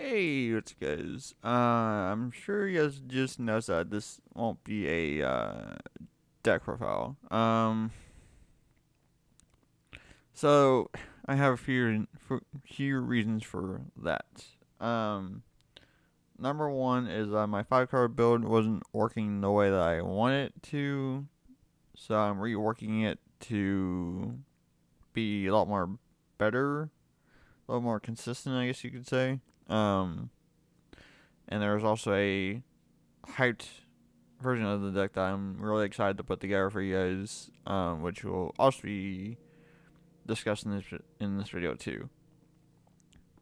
Hey, what's guys? I'm sure you guys just noticed that this won't be a deck profile. So I have a few reasons for that. Um, Number one is that my 5 card build wasn't working the way that I wanted it to, so I'm reworking it to be a lot more better, a lot more consistent, I guess you could say. And there's also a hyped version of the deck that I'm really excited to put together for you guys, which will also be discussed in this video too.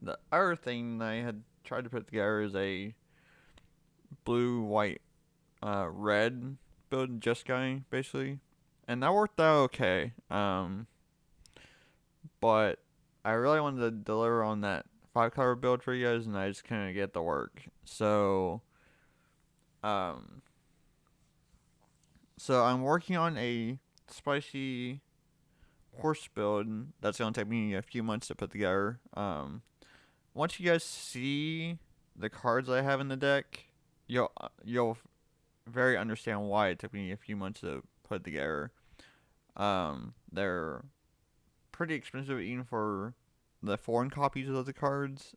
The other thing I had tried to put together is a blue, white, red build, just guy basically, and that worked out okay. But I really wanted to deliver on that 5 color build for you guys, and I just couldn't get the work. Um, so I'm working on a spicy horse build that's gonna take me a few months to put together. Once you guys see the cards I have in the deck, you'll very understand why it took me a few months to put together. They're pretty expensive even for the foreign copies of the cards.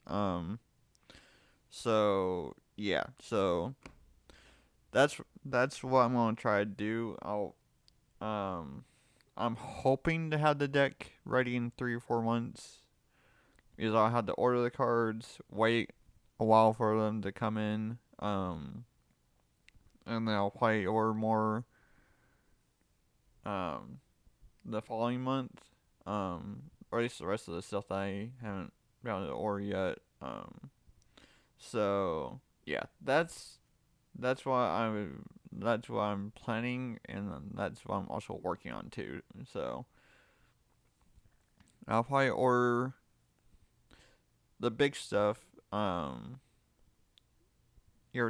So yeah, so that's what I'm gonna try to do. Um, I'm hoping to have the deck ready in 3 or 4 months. Because I'll have to order the cards, wait a while for them to come in, and then I'll probably order more um, the following month, or at least the rest of the stuff that I haven't been able to order yet. So yeah, that's what I'm planning, and that's what I'm also working on too. So I'll probably order the big stuff. Either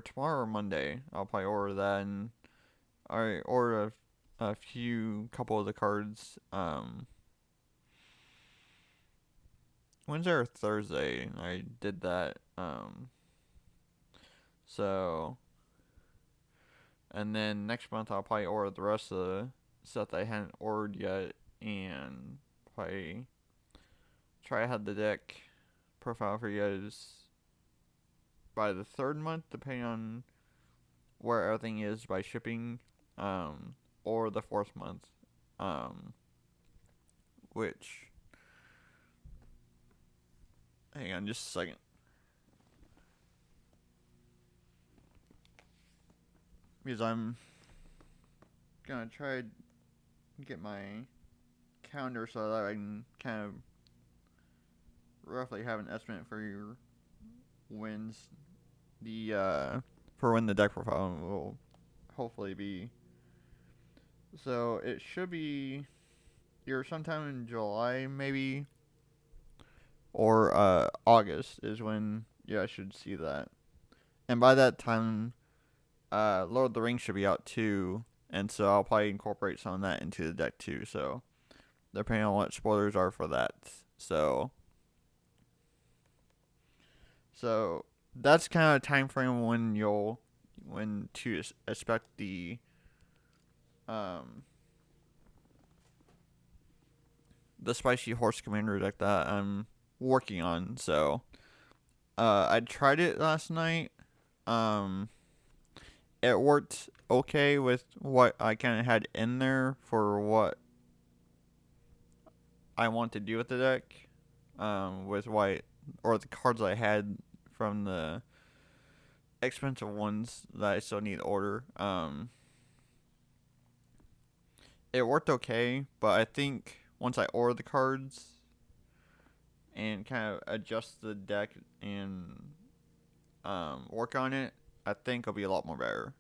tomorrow or Monday. I'll probably order that, and I ordered a few couple of the cards. Wednesday or Thursday, I did that. So and then next month I'll probably order the rest of the stuff that I hadn't ordered yet, and probably try to have the deck profile for you guys by the third month, depending on where everything is by shipping, or the fourth month, um, which hang on just a second. Because I'm gonna try to get my calendar so that I can kind of roughly have an estimate for your when's the for when the deck profile will hopefully be. So it should be either sometime in July maybe, or August is when I should see that. And by that time, Lord of the Rings should be out too, and so I'll probably incorporate some of that into the deck too. So depending on what spoilers are for that. So so that's kind of a time frame when to expect um the spicy horse commander deck that I'm working on. So I tried it last night. Um, it worked okay with what I kind of had in there for what I want to do with the deck. With white or the cards I had from the expensive ones that I still need to order. It worked okay, but I think once I order the cards and kind of adjust the deck and work on it, I think it'll be a lot more better.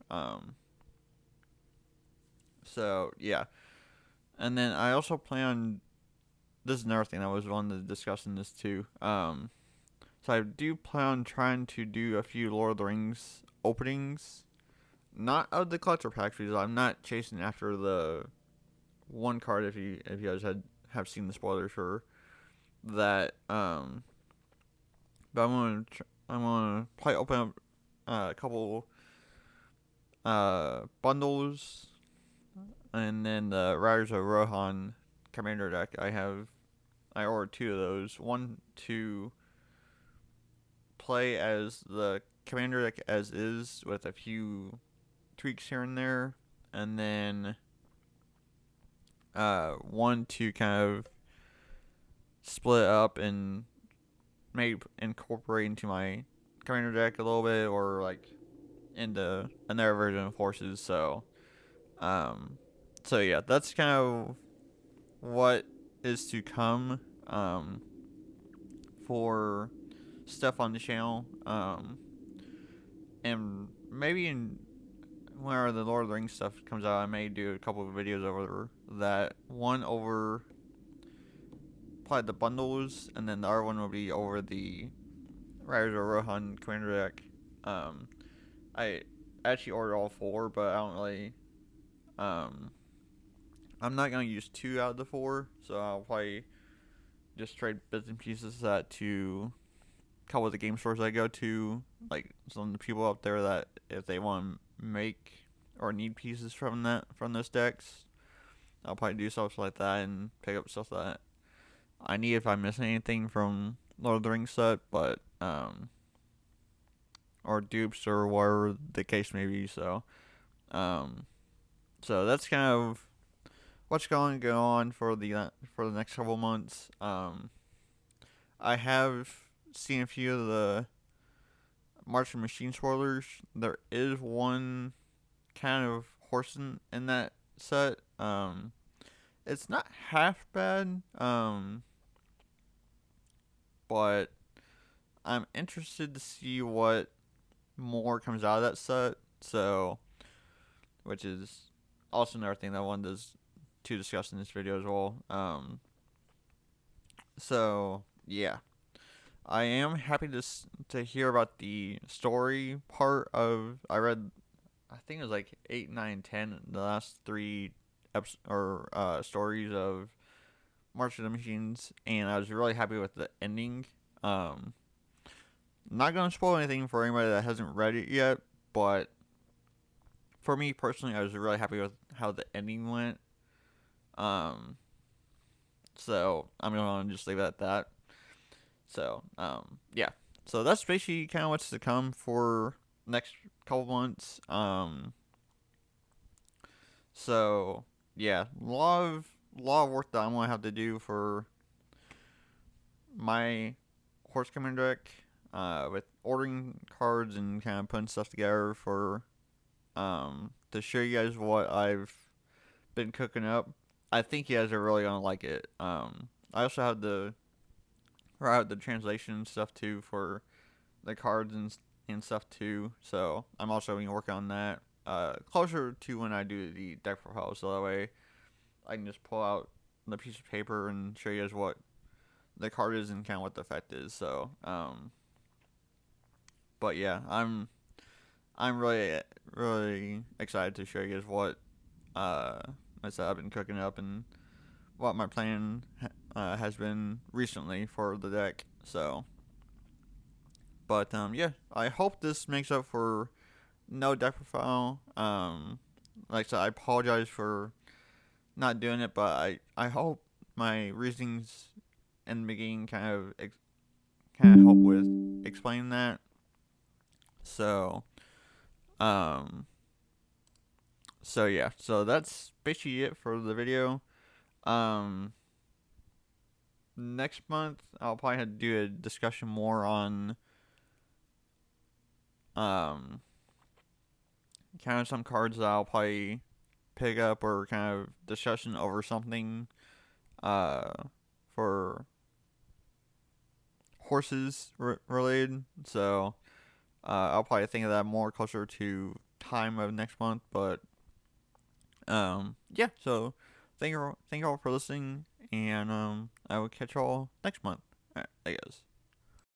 So yeah, and then I also plan on, this is another thing I was wanting to discuss in this too. So I do plan on trying to do a few Lord of the Rings openings, not of the collector packs, because I'm not chasing after the one card. If you guys have seen the spoilers for that, but I'm gonna probably open up a couple bundles, and then the Riders of Rohan Commander deck. I ordered 2 of those. One to play as the Commander deck as is, with a few tweaks here and there, and then one to kind of split up and maybe incorporate into my Commander deck a little bit, or like into another version of Forces. Um, so yeah, that's kind of what is to come for stuff on the channel. And maybe whenever the Lord of the Rings stuff comes out, I may do a couple of videos over that. One over probably the bundles, and then the other one will be over the Riders of Rohan Commander deck. I actually ordered all 4, but I don't really. I'm not gonna use 2 out of the 4, so I'll probably just trade bits and pieces of that to a couple of the game stores I go to, like some of the people out there that if they want to make or need pieces from those decks, I'll probably do stuff like that and pick up stuff that I need if I miss anything from Lord of the Rings set, but or dupes or whatever the case may be. So that's kind of what's going to go on for the next couple months. I have seen a few of the Martian Machine spoilers. There is one kind of horse in that set. It's not half bad. But I'm interested to see what more comes out of that set. So, which is also another thing that I wanted to discuss in this video as well. So yeah, I am happy to hear about the story part of. I read, I think it was like 8, 9, 10, the last 3 stories of March of the Machines, and I was really happy with the ending. Not gonna spoil anything for anybody that hasn't read it yet, but for me personally, I was really happy with how the ending went. So I'm gonna just leave it at that. So, yeah. So that's basically kind of what's to come for next couple months. So yeah, lot of work that I'm gonna have to do for my horse commander deck. With ordering cards and kind of putting stuff together for to show you guys what I've been cooking up. I think you guys are really gonna like it. I also have the translation stuff too for the cards and stuff too. So I'm also going to work on that closer to when I do the deck profile, so that way I can just pull out the piece of paper and show you guys what the card is and kind of what the effect is. So but yeah, I'm really excited to show you guys what I said I've been cooking up and what my plan has been recently for the deck. So, but yeah, I hope this makes up for no deck profile. Like I said, I apologize for not doing it, but I hope my reasonings in the beginning kind of help with explaining that. So, um, so yeah, so that's basically it for the video. Next month I'll probably have to do a discussion more on kind of some cards that I'll probably pick up, or kind of discussion over something for horses related. So I'll probably think of that more closer to time of next month. But yeah, so thank you all for listening, and I will catch you all next month. All right, I guess.